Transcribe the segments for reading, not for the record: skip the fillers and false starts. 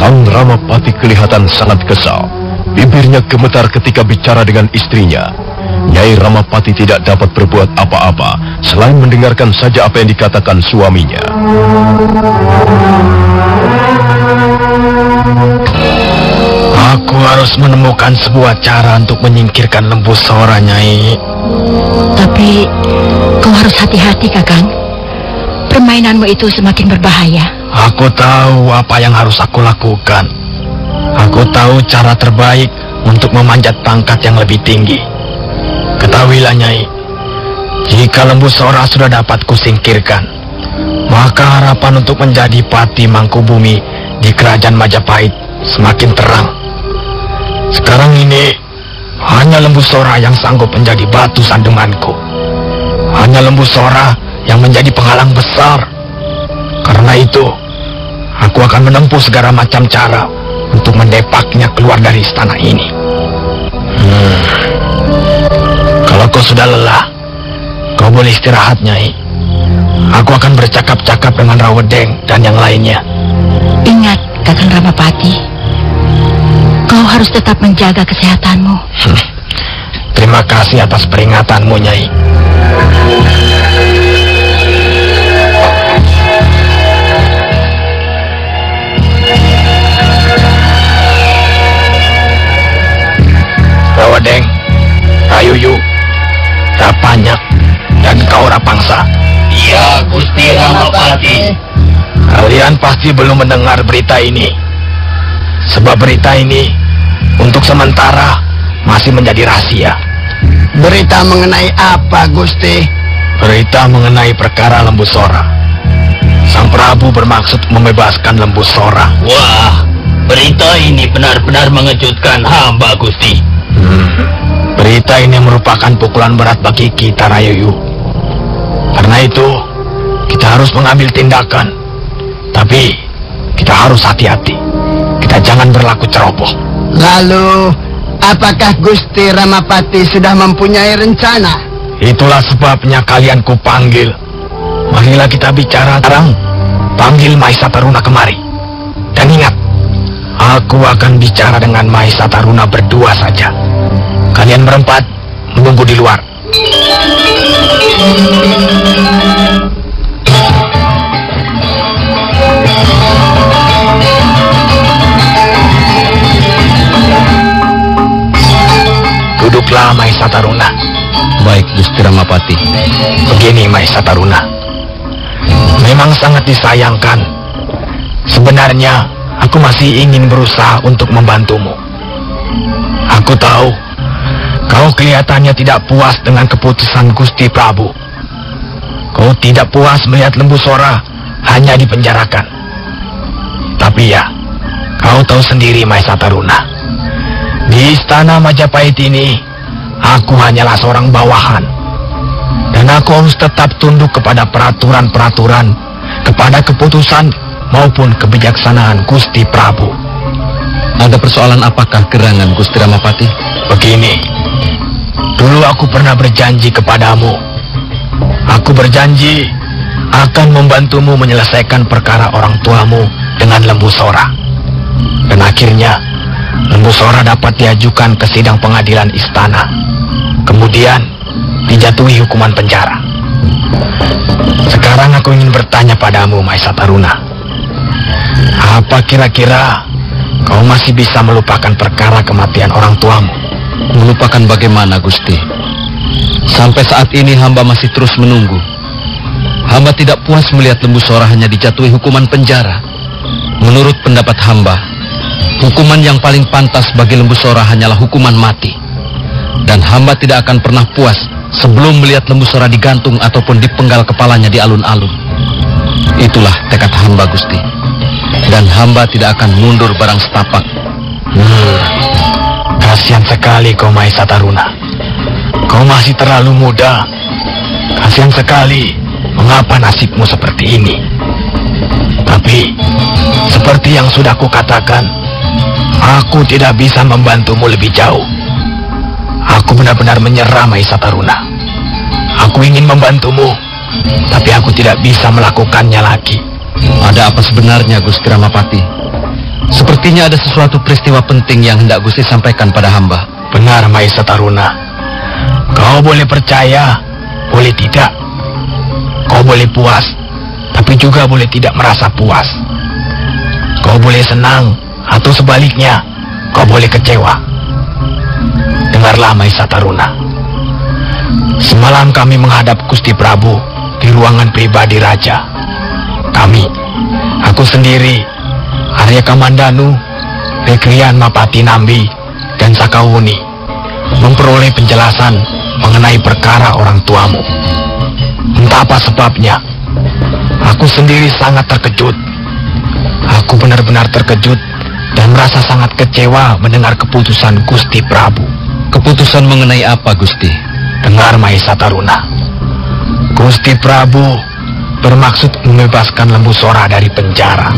Sang Ramapati kelihatan sangat kesal. Bibirnya gemetar ketika bicara dengan istrinya. Nyai Ramapati tidak dapat berbuat apa-apa selain mendengarkan saja apa yang dikatakan suaminya. Aku harus menemukan sebuah cara untuk menyingkirkan Lembu Sora, Nyai. Tapi kau harus hati-hati, Kakang. Permainanmu itu semakin berbahaya. Aku tahu apa yang harus aku lakukan. Aku tahu cara terbaik untuk memanjat pangkat yang lebih tinggi. Ketahuilah, Nyai, jika Lembu Sora sudah dapat kusingkirkan, maka harapan untuk menjadi Pati Mangkubumi di Kerajaan Majapahit semakin terang. Sekarang ini, hanya Lembu Sora yang sanggup menjadi batu sandunganku. Hanya Lembu Sora yang menjadi penghalang besar. Karena itu, aku akan menempuh segala macam cara untuk mendepaknya keluar dari istana ini. Kalau kau sudah lelah, kau boleh istirahat, Nyai. Aku akan bercakap-cakap dengan Rawedeng dan yang lainnya. Ingat, Kakang Ramapati, kau harus tetap menjaga kesehatanmu. Terima kasih atas peringatanmu, Nyai. Rawedeng, Rayuyu, Rapanyak, dan kau Rapangsa. Iya, Gusti Ramapati. Kalian pasti belum mendengar berita ini. Sebab berita ini untuk sementara masih menjadi rahasia. Berita mengenai apa, Gusti? Berita mengenai perkara Lembu Sora. Sang Prabu bermaksud membebaskan Lembu Sora. Wah, berita ini benar-benar mengejutkan hamba, Gusti. Berita ini merupakan pukulan berat bagi kita, Rayuyu. Karena itu, kita harus mengambil tindakan. Tapi, kita harus hati-hati. Kita jangan berlaku ceroboh. Lalu, apakah Gusti Ramapati sudah mempunyai rencana? Itulah sebabnya kalian kupanggil. Marilah kita bicara sekarang. Panggil Maisa Taruna kemari. Dan ingat, aku akan bicara dengan Maisa Taruna berdua saja. Kalian berempat menunggu di luar. Duduklah, Maisa Taruna. Baik, Gusti Ramapati. Begini, Maisa Taruna. Memang sangat disayangkan. Sebenarnya, aku masih ingin berusaha untuk membantumu. Aku tahu, kau kelihatannya tidak puas dengan keputusan Gusti Prabu. Kau tidak puas melihat Lembu Sora hanya dipenjarakan. Tapi ya, kau tahu sendiri, Maisa Taruna. Di istana Majapahit ini, aku hanyalah seorang bawahan. Dan aku harus tetap tunduk kepada peraturan-peraturan, kepada keputusan maupun kebijaksanaan Gusti Prabu. Ada persoalan apakah gerangan, Gusti Ramapati? Begini, dulu aku pernah berjanji kepadamu. Aku berjanji akan membantumu menyelesaikan perkara orang tuamu dengan Lembu Sora. Dan akhirnya, Lembu Sora dapat diajukan ke sidang pengadilan istana. Kemudian, dijatuhi hukuman penjara. Sekarang aku ingin bertanya padamu, Maisa Taruna. Apa kira-kira kau masih bisa melupakan perkara kematian orang tuamu? Melupakan bagaimana, Gusti? Sampai saat ini hamba masih terus menunggu. Hamba tidak puas melihat Lembu Sora hanya dijatuhi hukuman penjara. Menurut pendapat hamba, hukuman yang paling pantas bagi Lembu Sora hanyalah hukuman mati. Dan hamba tidak akan pernah puas sebelum melihat Lembu Sora digantung ataupun dipenggal kepalanya di alun-alun. Itulah tekad hamba, Gusti. Dan hamba tidak akan mundur barang setapak. Kasihan sekali kau, Maisa Taruna. Kau masih terlalu muda. Kasihan sekali mengapa nasibmu seperti ini. Tapi, seperti yang sudah kukatakan, aku tidak bisa membantumu lebih jauh. Aku benar-benar menyerah, Maisa Taruna. Aku ingin membantumu, tapi aku tidak bisa melakukannya lagi. Ada apa sebenarnya, Gusti Ramapati? Sepertinya ada sesuatu peristiwa penting yang hendak Gusti sampaikan pada hamba. Benar, Maisa Taruna. Kau boleh percaya, boleh tidak. Kau boleh puas, tapi juga boleh tidak merasa puas. Kau boleh senang, atau sebaliknya, kau boleh kecewa. Dengarlah, Maisa Taruna. Semalam kami menghadap Gusti Prabu di ruangan pribadi Raja. Aku sendiri, Arya Kamandanu, Rekrian Mapati Nambi, dan Sakawuni memperoleh penjelasan mengenai perkara orang tuamu. Entah apa sebabnya, aku sendiri sangat terkejut. Aku benar-benar terkejut dan merasa sangat kecewa mendengar keputusan Gusti Prabu. Keputusan mengenai apa, Gusti? Dengar, Maisa Taruna. Gusti Prabu bermaksud membebaskan Lembu Sora dari penjara.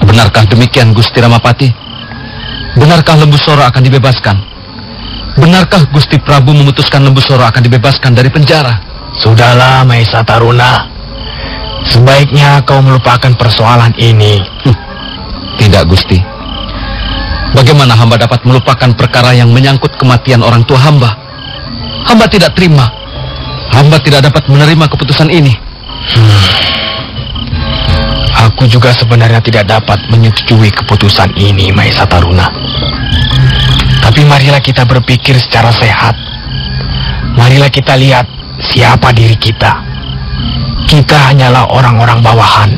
Benarkah demikian, Gusti Ramapati? Benarkah Lembu Sora akan dibebaskan? Benarkah Gusti Prabu memutuskan Lembu Sora akan dibebaskan dari penjara? Sudahlah, Maisa Taruna. Sebaiknya kau melupakan persoalan ini. Tidak, Gusti. Bagaimana hamba dapat melupakan perkara yang menyangkut kematian orang tua hamba? Hamba tidak terima. Hamba tidak dapat menerima keputusan ini. Aku juga sebenarnya tidak dapat menyetujui keputusan ini, Maisa Taruna. Tapi marilah kita berpikir secara sehat. Marilah kita lihat siapa diri kita. Kita hanyalah orang-orang bawahan.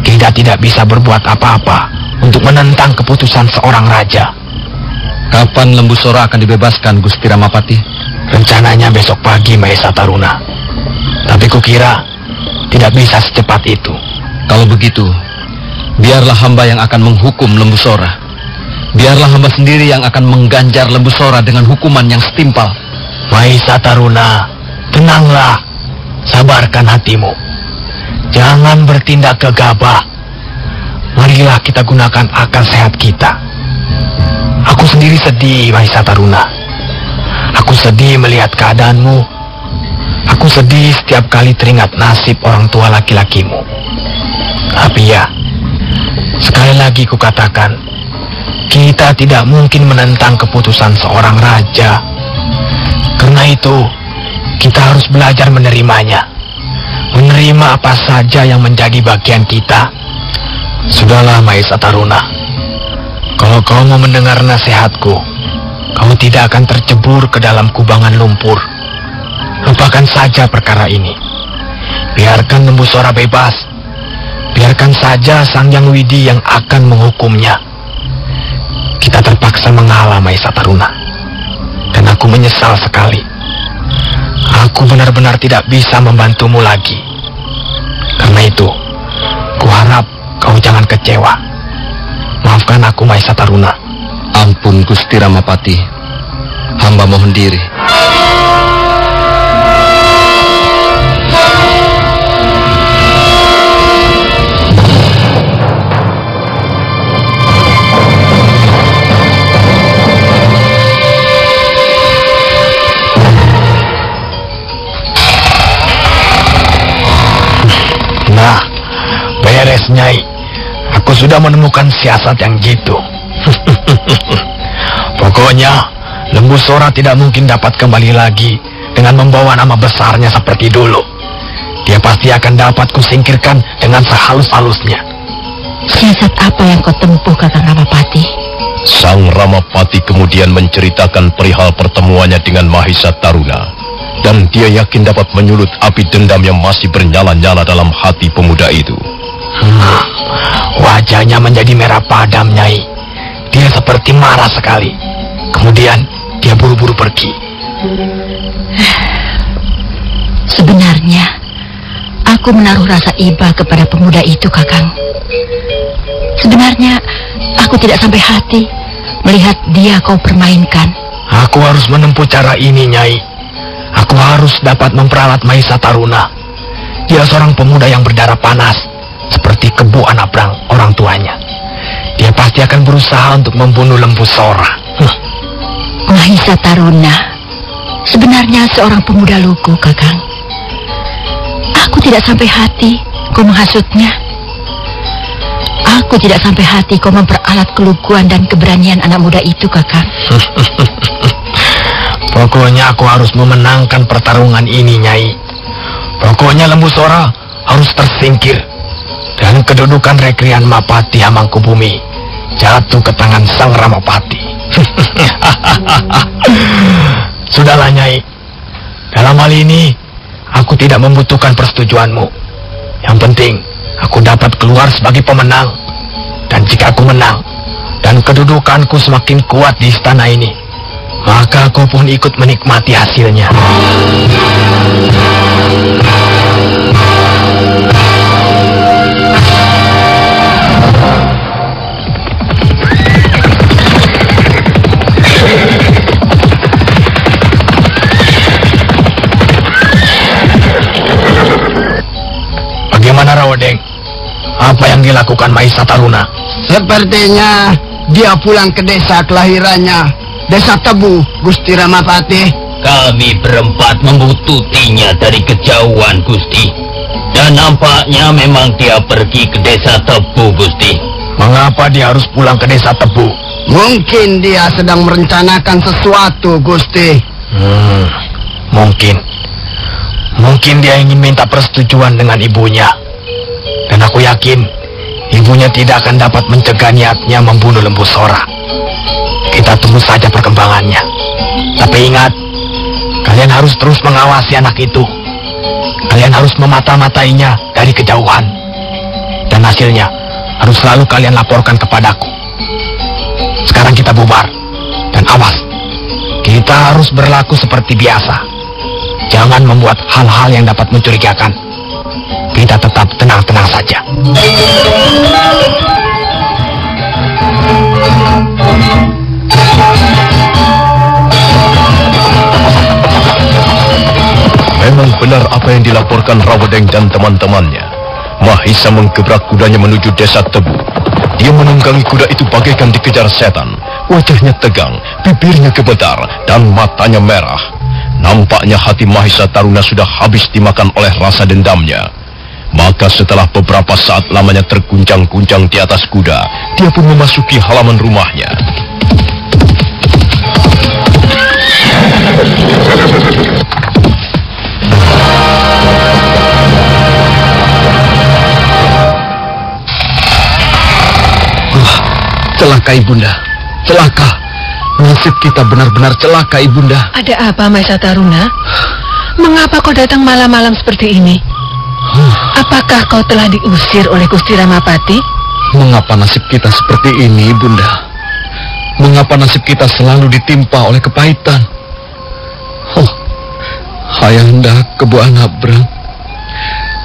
Kita tidak bisa berbuat apa-apa untuk menentang keputusan seorang raja. Kapan Lembu Sora akan dibebaskan, Gusti Ramapati? Rencananya besok pagi, Maisa Taruna. Tapi kukira tidak bisa secepat itu. Kalau begitu, biarlah hamba yang akan menghukum Lembu Sora. Biarlah hamba sendiri yang akan mengganjar Lembu Sora dengan hukuman yang setimpal. Maisa Taruna, tenanglah. Sabarkan hatimu. Jangan bertindak gegabah. Marilah kita gunakan akal sehat kita. Aku sendiri sedih, Maisa Taruna. Aku sedih melihat keadaanmu. Aku sedih setiap kali teringat nasib orang tua laki-lakimu. Tapi ya, sekali lagi kukatakan, kita tidak mungkin menentang keputusan seorang raja. Karena itu, kita harus belajar menerimanya. Menerima apa saja yang menjadi bagian kita. Sudahlah, Maisa Taruna. Kalau kau mau mendengar nasihatku, kamu tidak akan tercebur ke dalam kubangan lumpur. Lupakan saja perkara ini. Biarkan Lembu Sora bebas. Biarkan saja Sang Hyang Widi yang akan menghukumnya. Kita terpaksa mengalah, Maisa Taruna. Dan aku menyesal sekali. Aku benar-benar tidak bisa membantumu lagi. Karena itu, kuharap kau jangan kecewa. Maafkan aku, Maisa Taruna. Ampun, Gusti Ramapati. Hamba mohon diri. Nah, beres, Nyai. Aku sudah menemukan siasat yang jitu. Pokoknya, Lembu Sora tidak mungkin dapat kembali lagi dengan membawa nama besarnya seperti dulu. Dia pasti akan dapat kusingkirkan dengan sehalus-halusnya. Siasat apa yang kau tempuh, Kakang Ramapati? Sang Ramapati kemudian menceritakan perihal pertemuannya dengan Mahisa Taruna. Dan dia yakin dapat menyulut api dendam yang masih bernyala-nyala dalam hati pemuda itu. Wajahnya menjadi merah padam, Nyai. Dia seperti marah sekali. Kemudian dia buru-buru pergi. Sebenarnya, aku menaruh rasa iba kepada pemuda itu, Kakang. Sebenarnya, aku tidak sampai hati melihat dia kau permainkan. Aku harus menempuh cara ini, Nyai. Aku harus dapat memperalat Mahisa Taruna. Dia seorang pemuda yang berdarah panas, seperti Kebu Anabrang, orang tuanya. Dia pasti akan berusaha untuk membunuh Lembu Sora. Mahisa Taruna, sebenarnya seorang pemuda lugu, Kakang. Aku tidak sampai hati kau menghasutnya. Aku tidak sampai hati kau memperalat keluguan dan keberanian anak muda itu, Kakang. Pokoknya aku harus memenangkan pertarungan ini, Nyai. Pokoknya Lembu Sora harus tersingkir. Dan kedudukan Rekrian Mapati Hamangkubumi jatuh ke tangan Sang Ramapati. Sudahlah, Nyai. Dalam hal ini, aku tidak membutuhkan persetujuanmu. Yang penting, aku dapat keluar sebagai pemenang. Dan jika aku menang, dan kedudukanku semakin kuat di istana ini, maka aku pun ikut menikmati hasilnya. Bagaimana Rawodeng? Apa yang dilakukan Mahisa Taruna? Sepertinya dia pulang ke desa kelahirannya, Desa Tebu, Gusti Ramapati. Kami berempat membututinya dari kejauhan, Gusti. Dan nampaknya memang dia pergi ke Desa Tebu, Gusti. Mengapa dia harus pulang ke Desa Tebu? Mungkin dia sedang merencanakan sesuatu, Gusti. Mungkin dia ingin minta persetujuan dengan ibunya. Dan aku yakin ibunya tidak akan dapat mencegah niatnya membunuh Lembu Sora. Kita tunggu saja perkembangannya. Tapi ingat, kalian harus terus mengawasi anak itu. Kalian harus memata-matainya dari kejauhan. Dan hasilnya harus selalu kalian laporkan kepadaku. Sekarang kita bubar. Dan awas, kita harus berlaku seperti biasa. Jangan membuat hal-hal yang dapat mencurigakan. Kita tetap tenang-tenang saja. Memang benar apa yang dilaporkan Rawodeng dan teman-temannya. Mahisa menggebrak kudanya menuju Desa Tebu. Dia menunggangi kuda itu bagaikan dikejar setan. Wajahnya tegang, bibirnya gemetar, dan matanya merah. Nampaknya hati Mahisa Taruna sudah habis dimakan oleh rasa dendamnya. Maka setelah beberapa saat lamanya terguncang-guncang di atas kuda, dia pun memasuki halaman rumahnya. Celaka Ibunda, celaka. Nasib kita benar-benar celaka, Ibunda. Ada apa, Mahisa Taruna? Mengapa kau datang malam-malam seperti ini? Apakah kau telah diusir oleh Gusti Ramapati? Mengapa nasib kita seperti ini, Ibunda? Mengapa nasib kita selalu ditimpa oleh kepahitan? Ayahanda Kebu Anabrang,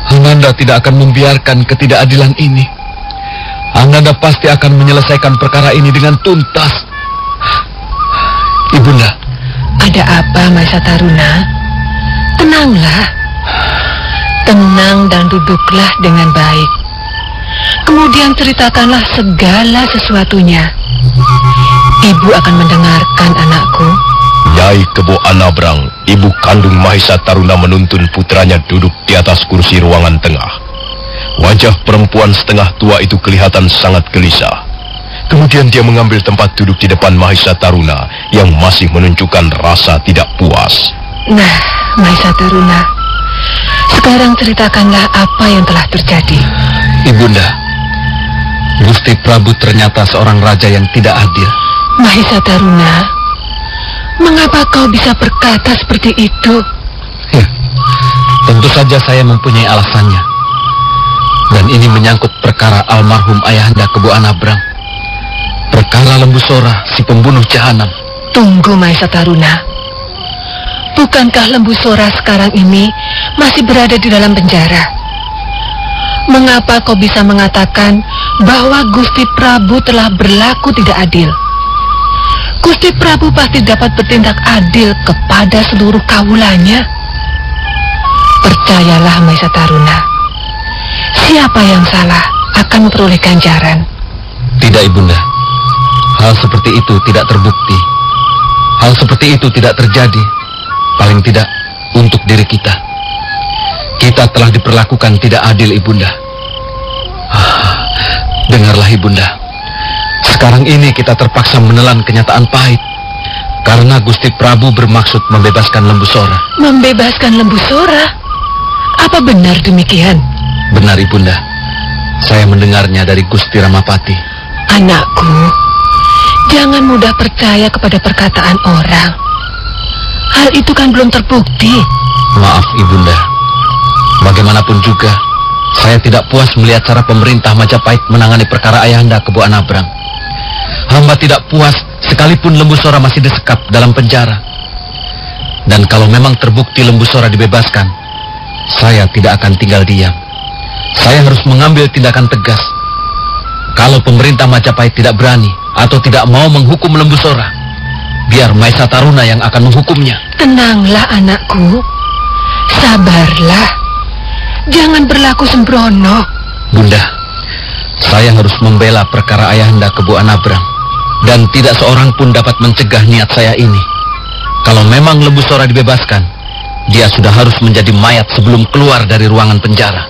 Ananda tidak akan membiarkan ketidakadilan ini. Ananda pasti akan menyelesaikan perkara ini dengan tuntas. Ibunda. Ada apa, Mahisa Taruna? Tenanglah. Tenang dan duduklah dengan baik. Kemudian ceritakanlah segala sesuatunya. Ibu akan mendengarkan, anakku. Nyai Kebo Anabrang, ibu kandung Mahisa Taruna, menuntun putranya duduk di atas kursi ruangan tengah. Wajah perempuan setengah tua itu kelihatan sangat gelisah. Kemudian dia mengambil tempat duduk di depan Mahisa Taruna yang masih menunjukkan rasa tidak puas. Nah, Mahisa Taruna, sekarang ceritakanlah apa yang telah terjadi. Ibunda, Gusti Prabu ternyata seorang raja yang tidak adil. Mahisa Taruna, mengapa kau bisa berkata seperti itu? Ya, tentu saja saya mempunyai alasannya. Dan ini menyangkut perkara almarhum ayahanda Kebu Anabrang. Perkara Lembu Sora, si pembunuh jahanam. Tunggu, Mahisa Taruna. Bukankah Lembu Sora sekarang ini masih berada di dalam penjara? Mengapa kau bisa mengatakan bahwa Gusti Prabu telah berlaku tidak adil? Gusti Prabu pasti dapat bertindak adil kepada seluruh kawulanya. Percayalah, Mahisa Taruna. Siapa yang salah akan memperoleh ganjaran. Tidak, Ibunda. Hal seperti itu tidak terbukti. Hal seperti itu tidak terjadi. Paling tidak untuk diri kita. Kita telah diperlakukan tidak adil, Ibunda. Dengarlah, Ibunda. Sekarang ini kita terpaksa menelan kenyataan pahit. Karena Gusti Prabu bermaksud membebaskan Lembu Sora. Membebaskan Lembu Sora? Apa benar demikian? Benar, Ibunda. Saya mendengarnya dari Gusti Ramapati. Anakku, jangan mudah percaya kepada perkataan orang. Hal itu kan belum terbukti. Maaf, Ibunda. Bagaimanapun juga, saya tidak puas melihat cara pemerintah Majapahit menangani perkara Ayahanda Kebu Anabrang. Hamba tidak puas sekalipun Lembu Sora masih disekap dalam penjara. Dan kalau memang terbukti Lembu Sora dibebaskan, saya tidak akan tinggal diam. Saya harus mengambil tindakan tegas. Kalau pemerintah Majapahit tidak berani atau tidak mau menghukum Lembu Sora, biar Maesa Taruna yang akan menghukumnya. Tenanglah, anakku. Sabarlah. Jangan berlaku sembrono. Bunda, saya harus membela perkara Ayahanda Kebu Anabrang. Dan tidak seorang pun dapat mencegah niat saya ini. Kalau memang Lembu Sora dibebaskan, dia sudah harus menjadi mayat sebelum keluar dari ruangan penjara.